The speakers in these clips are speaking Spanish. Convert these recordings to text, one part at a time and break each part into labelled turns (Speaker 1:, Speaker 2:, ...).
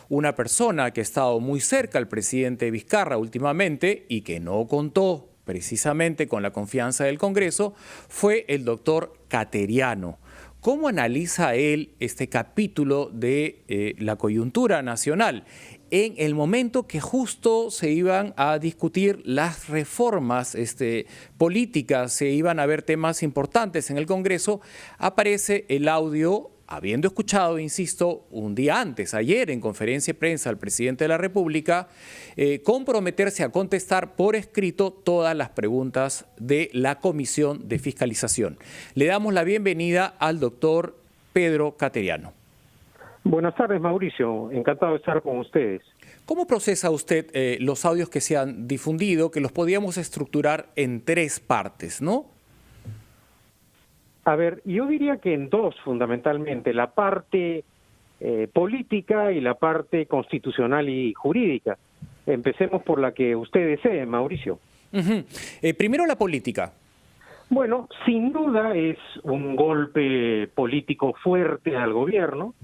Speaker 1: Una persona que ha estado muy cerca al presidente Vizcarra últimamente y que no contó precisamente con la confianza del Congreso fue el doctor Cateriano. ¿Cómo analiza él este capítulo de la coyuntura nacional en el momento que justo se iban a discutir las reformas políticas, se iban a ver temas importantes en el Congreso? Aparece el audio, habiendo escuchado, insisto, un día antes, ayer, en conferencia de prensa al presidente de la República, comprometerse a contestar por escrito todas las preguntas de la Comisión de Fiscalización. Le damos la bienvenida al doctor Pedro Cateriano.
Speaker 2: Buenas tardes, Mauricio. Encantado de estar con ustedes.
Speaker 1: ¿Cómo procesa usted los audios que se han difundido, que los podíamos estructurar en tres partes, no?
Speaker 2: A ver, yo diría que en dos, fundamentalmente, la parte política y la parte constitucional y jurídica. Empecemos por la que usted desee, Mauricio.
Speaker 1: Primero la política.
Speaker 2: Bueno, sin duda es un golpe político fuerte al gobierno,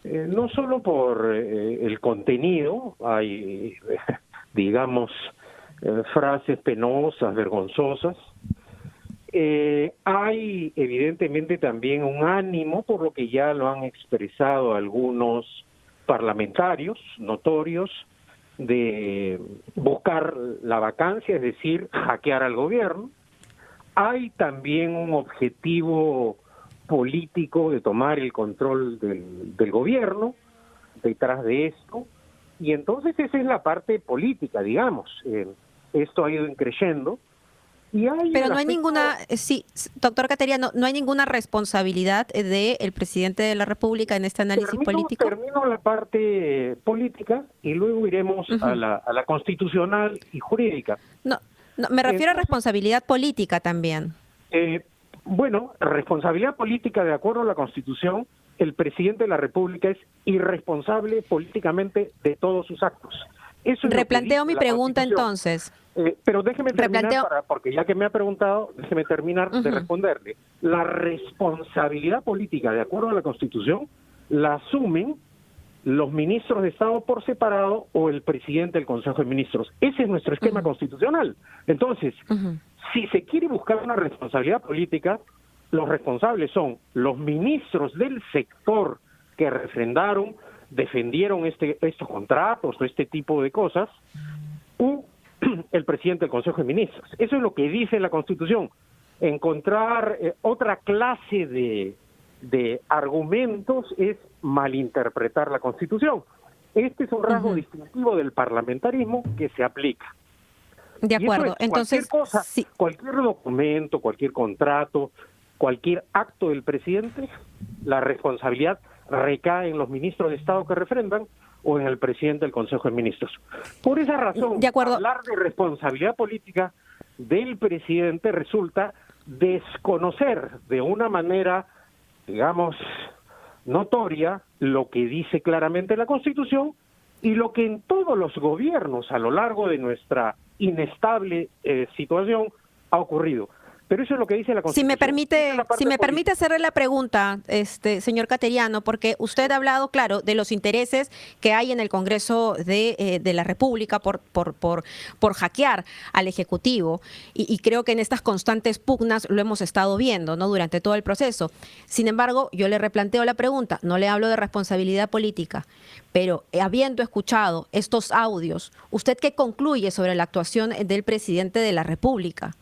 Speaker 2: no solo por el contenido, hay, digamos, frases penosas, vergonzosas. Hay evidentemente también un ánimo, por lo que ya lo han expresado algunos parlamentarios notorios, de buscar la vacancia, es decir, hackear al gobierno. Hay también un objetivo político de tomar el control del gobierno detrás de esto, y entonces esa es la parte política, digamos. Esto ha ido creciendo.
Speaker 3: Pero no hay ninguna, sí, doctor Cateriano, no hay ninguna responsabilidad del presidente de la República en este análisis político.
Speaker 2: Termino la parte política y luego iremos a la constitucional y jurídica.
Speaker 3: No, me refiero a responsabilidad política también.
Speaker 2: Bueno, responsabilidad política, de acuerdo a la Constitución, el presidente de la República es irresponsable políticamente de todos sus actos. Eso es
Speaker 3: replanteo mi pregunta entonces.
Speaker 2: Pero déjeme terminar, porque ya que me ha preguntado, déjeme terminar de responderle. La responsabilidad política, de acuerdo a la Constitución, la asumen los ministros de Estado por separado o el presidente del Consejo de Ministros. Ese es nuestro esquema constitucional. Entonces, si se quiere buscar una responsabilidad política, los responsables son los ministros del sector que refrendaron, defendieron estos contratos o este tipo de cosas, o el presidente del Consejo de Ministros. Eso es lo que dice la Constitución. Encontrar otra clase de argumentos es malinterpretar la Constitución. Este es un rasgo distintivo del parlamentarismo que se aplica.
Speaker 3: De acuerdo.
Speaker 2: Entonces, cualquier documento, cualquier contrato, cualquier acto del presidente, la responsabilidad recae en los ministros de Estado que refrendan o en el presidente del Consejo de Ministros. Por esa razón, hablar de responsabilidad política del presidente resulta desconocer de una manera, digamos, notoria lo que dice claramente la Constitución y lo que en todos los gobiernos a lo largo de nuestra inestable situación ha ocurrido. Pero eso es lo que dice la Constitución.
Speaker 3: Si me permite hacerle la pregunta, señor Cateriano, porque usted ha hablado, claro, de los intereses que hay en el Congreso de la República por hackear al Ejecutivo, y creo que en estas constantes pugnas lo hemos estado viendo, ¿no?, durante todo el proceso. Sin embargo, yo le replanteo la pregunta, no le hablo de responsabilidad política, pero habiendo escuchado estos audios, ¿usted qué concluye sobre la actuación del presidente de la República?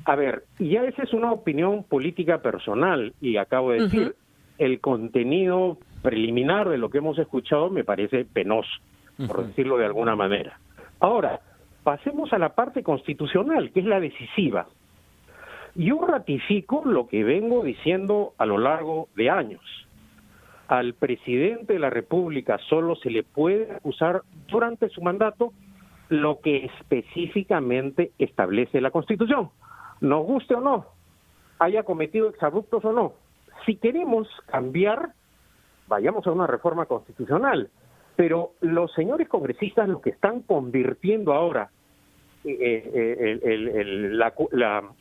Speaker 2: A ver, ya esa es una opinión política personal y acabo de decir, el contenido preliminar de lo que hemos escuchado me parece penoso, por decirlo de alguna manera. Ahora, pasemos a la parte constitucional, que es la decisiva. Yo ratifico lo que vengo diciendo a lo largo de años. Al presidente de la República solo se le puede acusar durante su mandato lo que específicamente establece la Constitución. Nos guste o no, haya cometido exabruptos o no. Si queremos cambiar, vayamos a una reforma constitucional. Pero los señores congresistas lo que están convirtiendo ahora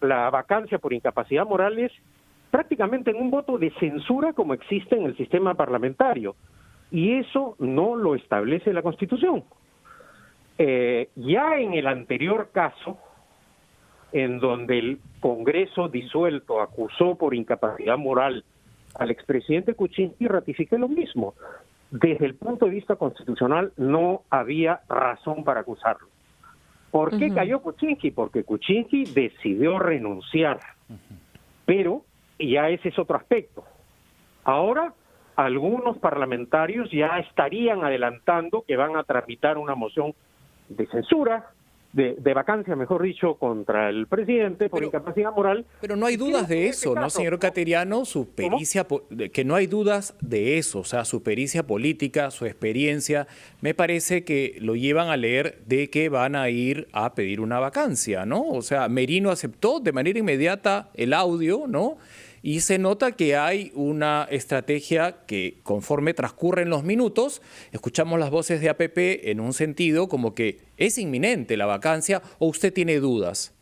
Speaker 2: la vacancia por incapacidad moral es prácticamente en un voto de censura como existe en el sistema parlamentario. y eso no lo establece la Constitución. Ya en el anterior caso, en donde el Congreso disuelto acusó por incapacidad moral al expresidente Kuczynski, ratifiqué lo mismo. Desde el punto de vista constitucional no había razón para acusarlo. ¿Por qué cayó Kuczynski? Porque Kuczynski decidió renunciar. Pero ya ese es otro aspecto. Ahora, algunos parlamentarios ya estarían adelantando que van a tramitar una moción de censura, de vacancia, mejor dicho, contra el presidente por incapacidad moral.
Speaker 1: Pero no hay dudas de eso, ¿no, señor Cateriano? Su pericia, que no hay dudas de eso, o sea, su pericia política, su experiencia, me parece que lo llevan a leer de que van a ir a pedir una vacancia, ¿no? O sea, Merino aceptó de manera inmediata el audio, ¿no? Y se nota que hay una estrategia que conforme transcurren los minutos, escuchamos las voces de APP en un sentido como que es inminente la vacancia, ¿o usted tiene dudas?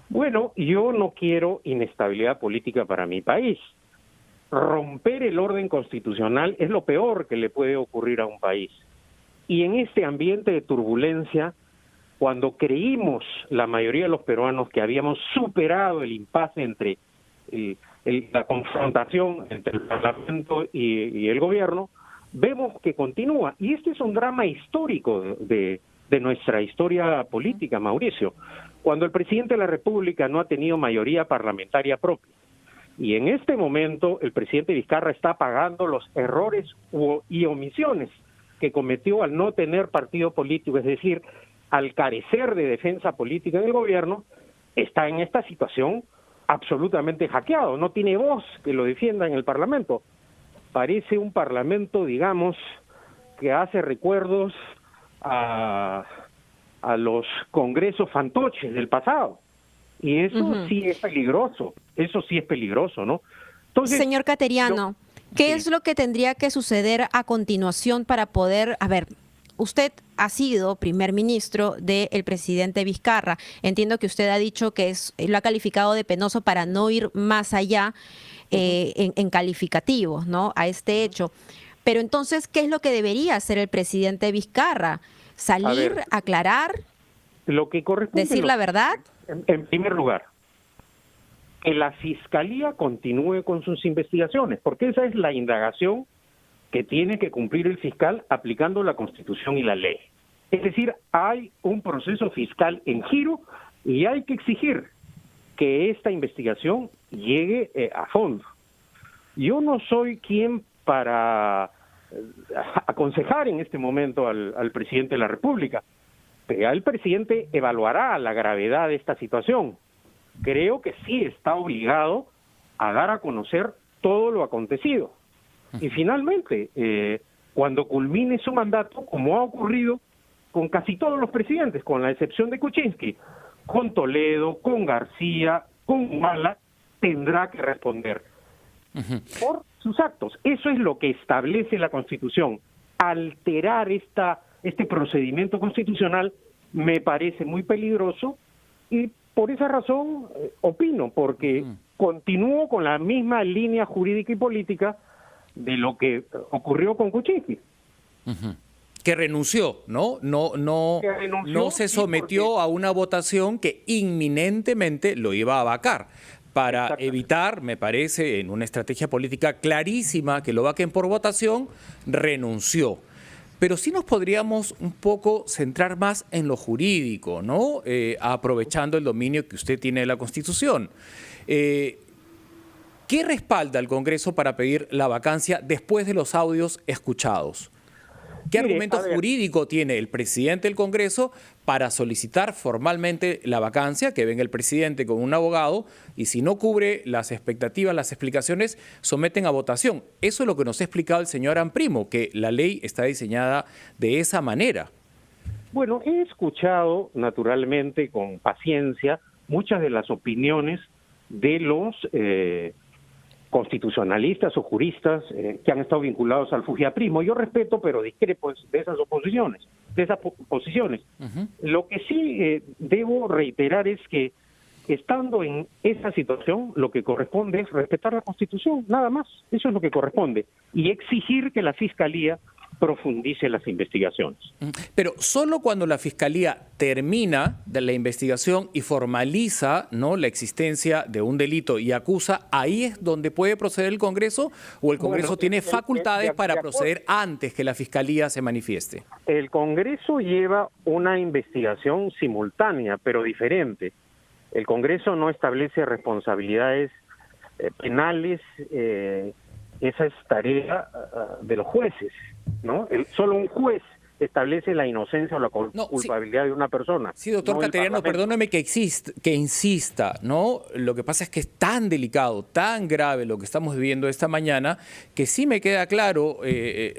Speaker 2: Bueno, yo no quiero inestabilidad política para mi país. Romper el orden constitucional es lo peor que le puede ocurrir a un país. Y en este ambiente de turbulencia, cuando creímos la mayoría de los peruanos que habíamos superado el impasse entre la confrontación entre el Parlamento y el gobierno, vemos que continúa. Y este es un drama histórico de nuestra historia política, Mauricio. Cuando el presidente de la República no ha tenido mayoría parlamentaria propia. Y en este momento el presidente Vizcarra está pagando los errores y omisiones que cometió al no tener partido político, es decir, al carecer de defensa política del gobierno, está en esta situación absolutamente hackeado, no tiene voz que lo defienda en el Parlamento. Parece un Parlamento, digamos, que hace recuerdos a los congresos fantoches del pasado. Y eso sí es peligroso, ¿no? Entonces,
Speaker 3: señor Cateriano, ¿qué es lo que tendría que suceder a continuación para poder, usted ha sido primer ministro del presidente Vizcarra. Entiendo que usted ha dicho que lo ha calificado de penoso para no ir más allá en calificativos, ¿no? A este hecho. Pero entonces, ¿qué es lo que debería hacer el presidente Vizcarra? ¿Salir, aclarar,
Speaker 2: lo que corresponde,
Speaker 3: decir la verdad?
Speaker 2: En primer lugar, que la Fiscalía continúe con sus investigaciones, porque esa es la indagación que tiene que cumplir el fiscal aplicando la Constitución y la ley. Es decir, hay un proceso fiscal en giro y hay que exigir que esta investigación llegue a fondo. Yo no soy quien para aconsejar en este momento al presidente de la República, pero el presidente evaluará la gravedad de esta situación. Creo que sí está obligado a dar a conocer todo lo acontecido. Y finalmente, cuando culmine su mandato, como ha ocurrido con casi todos los presidentes, con la excepción de Kuczynski, con Toledo, con García, con Humala, tendrá que responder por sus actos. Eso es lo que establece la Constitución. Alterar este procedimiento constitucional me parece muy peligroso y por esa razón opino, porque continúo con la misma línea jurídica y política de lo que ocurrió con Kuczynski.
Speaker 1: Que renunció, ¿no? No se sometió a una votación que inminentemente lo iba a vacar. Para evitar, me parece, en una estrategia política clarísima que lo vaquen por votación, renunció. Pero sí nos podríamos un poco centrar más en lo jurídico, ¿no? Aprovechando el dominio que usted tiene de la Constitución. ¿Qué respalda el Congreso para pedir la vacancia después de los audios escuchados? ¿Qué argumento jurídico tiene el presidente del Congreso para solicitar formalmente la vacancia, que venga el presidente con un abogado, y si no cubre las expectativas, las explicaciones, someten a votación? Eso es lo que nos ha explicado el señor Amprimo, que la ley está diseñada de esa manera.
Speaker 2: Bueno, he escuchado naturalmente con paciencia muchas de las opiniones de los constitucionalistas o juristas que han estado vinculados al fujiaprismo. Yo respeto, pero discrepo de esas posiciones. Lo que sí debo reiterar es que estando en esa situación, lo que corresponde es respetar la Constitución, nada más. Eso es lo que corresponde. Y exigir que la Fiscalía profundice las investigaciones.
Speaker 1: Pero solo cuando la Fiscalía termina de la investigación y formaliza, ¿no?, la existencia de un delito y acusa, ¿ahí es donde puede proceder el Congreso o el Congreso tiene facultades para proceder antes que la Fiscalía se manifieste?
Speaker 2: El Congreso lleva una investigación simultánea, pero diferente. El Congreso no establece responsabilidades penales, esa es tarea de los jueces, ¿no? Solo un juez establece la inocencia o la culpabilidad de una persona.
Speaker 1: Sí, doctor Cateriano, perdóneme que insista, ¿no? Lo que pasa es que es tan delicado, tan grave lo que estamos viviendo esta mañana, que sí me queda claro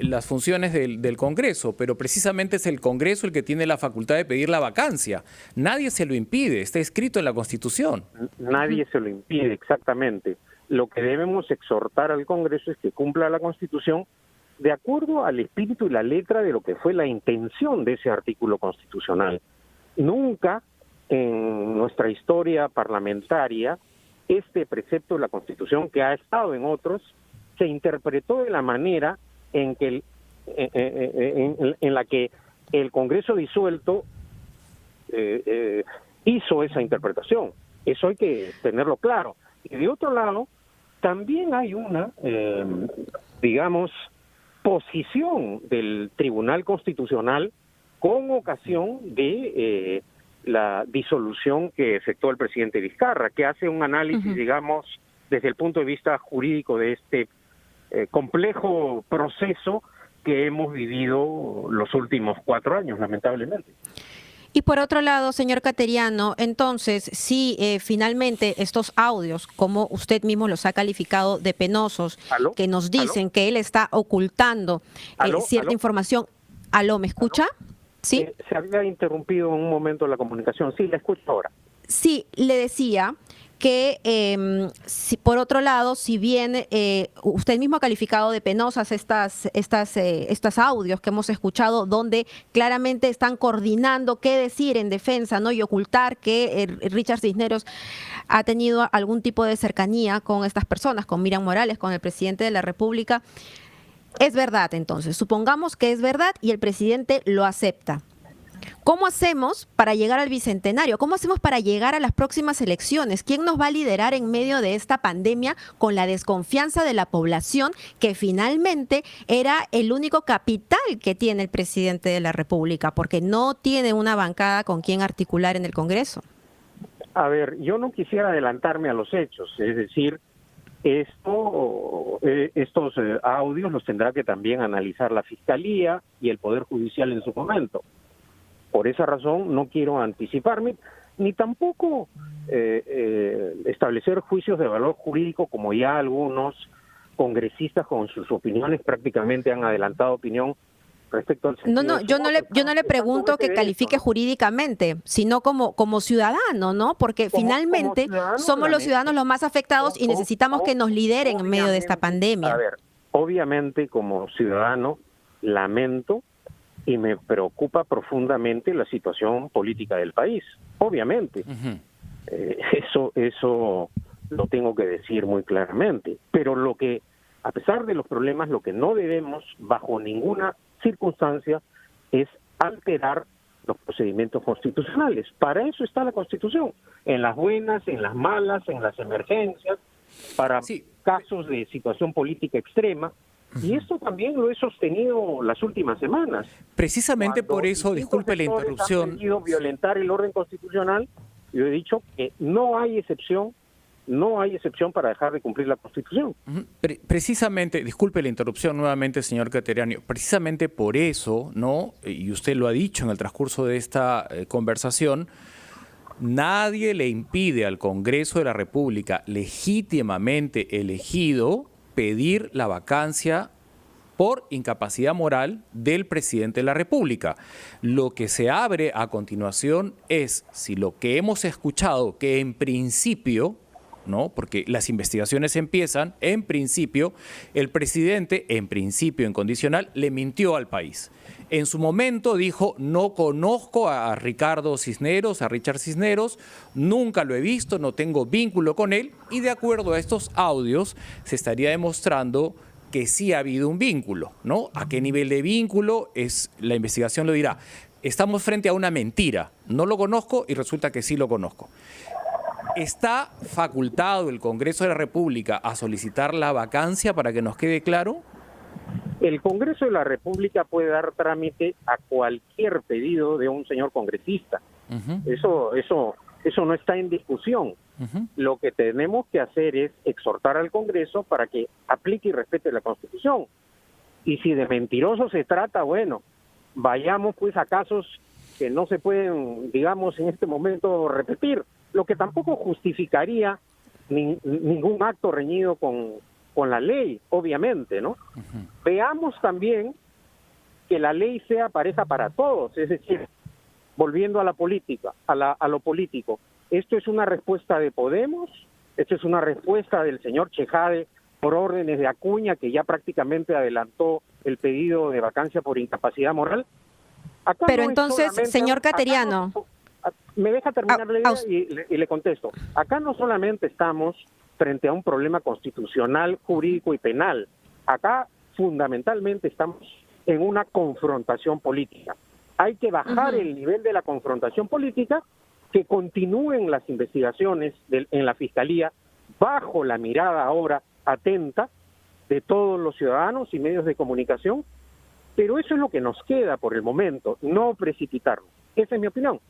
Speaker 1: las funciones del Congreso, pero precisamente es el Congreso el que tiene la facultad de pedir la vacancia. Nadie se lo impide, está escrito en la Constitución.
Speaker 2: Nadie se lo impide, exactamente. Lo que debemos exhortar al Congreso es que cumpla la Constitución de acuerdo al espíritu y la letra de lo que fue la intención de ese artículo constitucional. Nunca en nuestra historia parlamentaria este precepto de la Constitución, que ha estado en otros, se interpretó de la manera en que en la que el Congreso disuelto hizo esa interpretación. Eso hay que tenerlo claro. Y de otro lado, también hay una, digamos, posición del Tribunal Constitucional con ocasión de la disolución que efectuó el presidente Vizcarra, que hace un análisis, digamos, desde el punto de vista jurídico de este complejo proceso que hemos vivido los últimos 4 años, lamentablemente.
Speaker 3: Y por otro lado, señor Cateriano, entonces, si finalmente estos audios, como usted mismo los ha calificado de penosos, que nos dicen que él está ocultando cierta información. ¿Aló, me escucha? ¿Sí?
Speaker 2: Se había interrumpido en un momento la comunicación. Sí, la escucho ahora.
Speaker 3: Sí, le decía que por otro lado, si bien usted mismo ha calificado de penosas estos audios que hemos escuchado, donde claramente están coordinando qué decir en defensa, ¿no?, y ocultar que Richard Cisneros ha tenido algún tipo de cercanía con estas personas, con Miriam Morales, con el presidente de la República. Es verdad, entonces, supongamos que es verdad y el presidente lo acepta. ¿Cómo hacemos para llegar al bicentenario? ¿Cómo hacemos para llegar a las próximas elecciones? ¿Quién nos va a liderar en medio de esta pandemia con la desconfianza de la población, que finalmente era el único capital que tiene el presidente de la República, porque no tiene una bancada con quien articular en el Congreso?
Speaker 2: A ver, yo no quisiera adelantarme a los hechos, es decir, estos audios los tendrá que también analizar la Fiscalía y el Poder Judicial en su momento. Por esa razón no quiero anticiparme, ni tampoco establecer juicios de valor jurídico, como ya algunos congresistas con sus opiniones prácticamente han adelantado opinión respecto al sentido.
Speaker 3: No, yo no le pregunto que califique jurídicamente, sino como ciudadano, ¿no? Porque finalmente somos los ciudadanos los más afectados y necesitamos que nos lideren en medio de esta pandemia.
Speaker 2: A ver, obviamente como ciudadano lamento y me preocupa profundamente la situación política del país, obviamente. Eso lo tengo que decir muy claramente. Pero lo que, a pesar de los problemas, lo que no debemos, bajo ninguna circunstancia, es alterar los procedimientos constitucionales. Para eso está la Constitución, en las buenas, en las malas, en las emergencias, para casos de situación política extrema. Y esto también lo he sostenido las últimas semanas.
Speaker 1: Precisamente por eso, disculpe la interrupción.
Speaker 2: Han querido violentar el orden constitucional. Yo he dicho que no hay excepción para dejar de cumplir la Constitución.
Speaker 1: Precisamente, disculpe la interrupción nuevamente, señor Cateriano, precisamente por eso, ¿no?, y usted lo ha dicho en el transcurso de esta conversación, nadie le impide al Congreso de la República, legítimamente elegido, pedir la vacancia por incapacidad moral del presidente de la República. Lo que se abre a continuación es si lo que hemos escuchado, que en principio ¿no? Porque las investigaciones empiezan, en principio, el presidente, en principio incondicional, le mintió al país. En su momento dijo, no conozco a Ricardo Cisneros, a Richard Cisneros, nunca lo he visto, no tengo vínculo con él, y de acuerdo a estos audios se estaría demostrando que sí ha habido un vínculo, ¿no? ¿A qué nivel de vínculo? La investigación lo dirá. Estamos frente a una mentira. No lo conozco y resulta que sí lo conozco. ¿Está facultado el Congreso de la República a solicitar la vacancia para que nos quede claro?
Speaker 2: El Congreso de la República puede dar trámite a cualquier pedido de un señor congresista. Eso no está en discusión. Lo que tenemos que hacer es exhortar al Congreso para que aplique y respete la Constitución. Y si de mentiroso se trata, bueno, vayamos pues a casos que no se pueden, digamos, en este momento repetir, lo que tampoco justificaría ningún acto reñido con la ley, obviamente, ¿no? Veamos también que la ley sea pareja para todos, es decir, volviendo a la política, a lo político. Esto es una respuesta de Podemos, esto es una respuesta del señor Chejade por órdenes de Acuña, que ya prácticamente adelantó el pedido de vacancia por incapacidad moral. Acá
Speaker 3: pero
Speaker 2: no
Speaker 3: entonces, señor Cateriano...
Speaker 2: me deja terminar la idea y le contesto. Acá no solamente estamos frente a un problema constitucional, jurídico y penal. Acá fundamentalmente estamos en una confrontación política. Hay que bajar el nivel de la confrontación política, que continúen las investigaciones en la Fiscalía bajo la mirada ahora atenta de todos los ciudadanos y medios de comunicación, pero eso es lo que nos queda por el momento, no precipitarnos. Esa es mi opinión.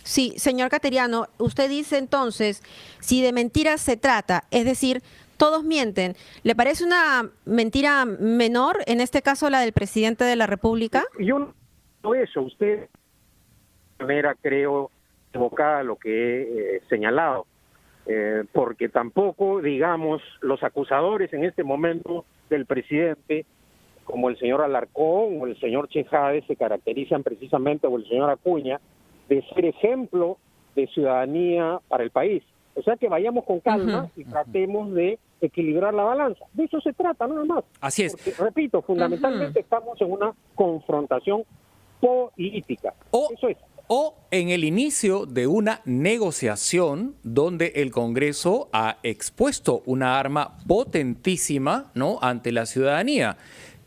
Speaker 3: Sí, señor Cateriano, usted dice entonces, si de mentiras se trata, es decir, todos mienten, ¿le parece una mentira menor, en este caso la del presidente de la República?
Speaker 2: Yo no eso, usted de manera creo equivocada lo que he señalado, porque tampoco, digamos, los acusadores en este momento del presidente, como el señor Alarcón o el señor Chejade, se caracterizan precisamente, o el señor Acuña, de ser ejemplo de ciudadanía para el país. O sea que vayamos con calma y tratemos de equilibrar la balanza. De eso se trata, nada más.
Speaker 1: Así es.
Speaker 2: Porque, repito, fundamentalmente estamos en una confrontación política. Eso es.
Speaker 1: O en el inicio de una negociación donde el Congreso ha expuesto una arma potentísima, ¿no?, ante la ciudadanía.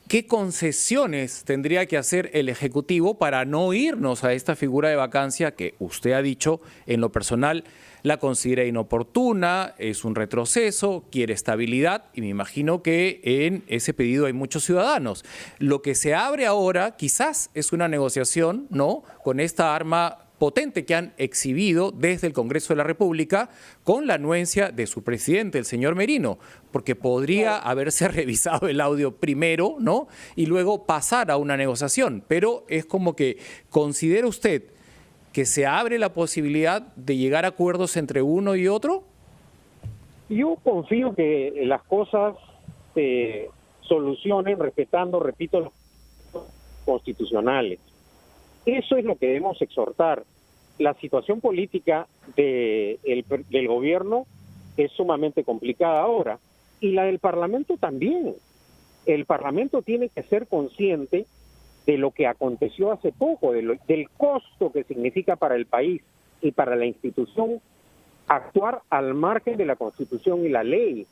Speaker 1: ¿Qué concesiones tendría que hacer el Ejecutivo para no irnos a esta figura de vacancia que usted ha dicho, en lo personal, la considera inoportuna, es un retroceso, quiere estabilidad, y me imagino que en ese pedido hay muchos ciudadanos? Lo que se abre ahora quizás es una negociación, ¿no?, con esta arma potente que han exhibido desde el Congreso de la República, con la anuencia de su presidente, el señor Merino, porque podría haberse revisado el audio primero, ¿no?, y luego pasar a una negociación. Pero es como que, ¿considera usted que se abre la posibilidad de llegar a acuerdos entre uno y otro?
Speaker 2: Yo confío que las cosas se solucionen respetando, repito, los constitucionales. Eso es lo que debemos exhortar. La situación política del gobierno es sumamente complicada ahora, y la del Parlamento también. El Parlamento tiene que ser consciente de lo que aconteció hace poco, del costo que significa para el país y para la institución actuar al margen de la Constitución y la ley.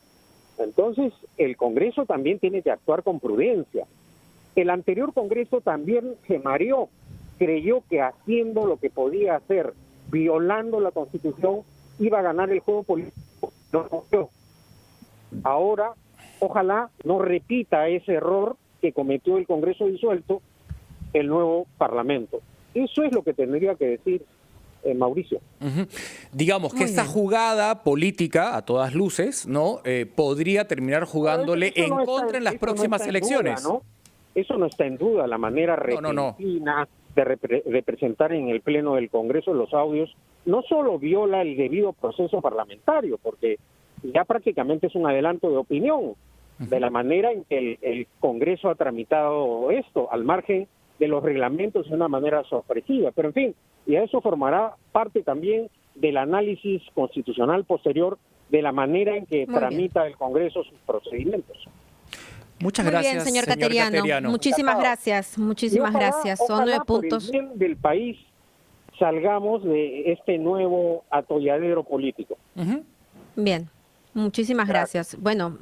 Speaker 2: Entonces, el Congreso también tiene que actuar con prudencia. El anterior Congreso también se mareó, creyó que haciendo lo que podía hacer, violando la Constitución, iba a ganar el juego político. No. Ahora, ojalá no repita ese error que cometió el Congreso disuelto el nuevo Parlamento. Eso es lo que tendría que decir Mauricio.
Speaker 1: Digamos que esta jugada política, a todas luces, ¿no?, podría terminar jugándole en contra en las próximas elecciones.
Speaker 2: Duda, ¿no? Eso no está en duda, la manera repentina de presentar en el Pleno del Congreso los audios no solo viola el debido proceso parlamentario, porque ya prácticamente es un adelanto de opinión de la manera en que el Congreso ha tramitado esto, al margen de los reglamentos de una manera sorpresiva. Pero en fin, y eso formará parte también del análisis constitucional posterior, que el Congreso tendrá que hacer. de la manera en que tramita el Congreso sus procedimientos.
Speaker 1: Muchas
Speaker 3: Muy
Speaker 1: gracias,
Speaker 3: bien, señor Cateriano. Muchísimas gracias. Muchísimas gracias. Son 9 puntos.
Speaker 2: Por el bien del país salgamos de este nuevo atolladero político.
Speaker 3: Bien. Muchísimas gracias. Bueno,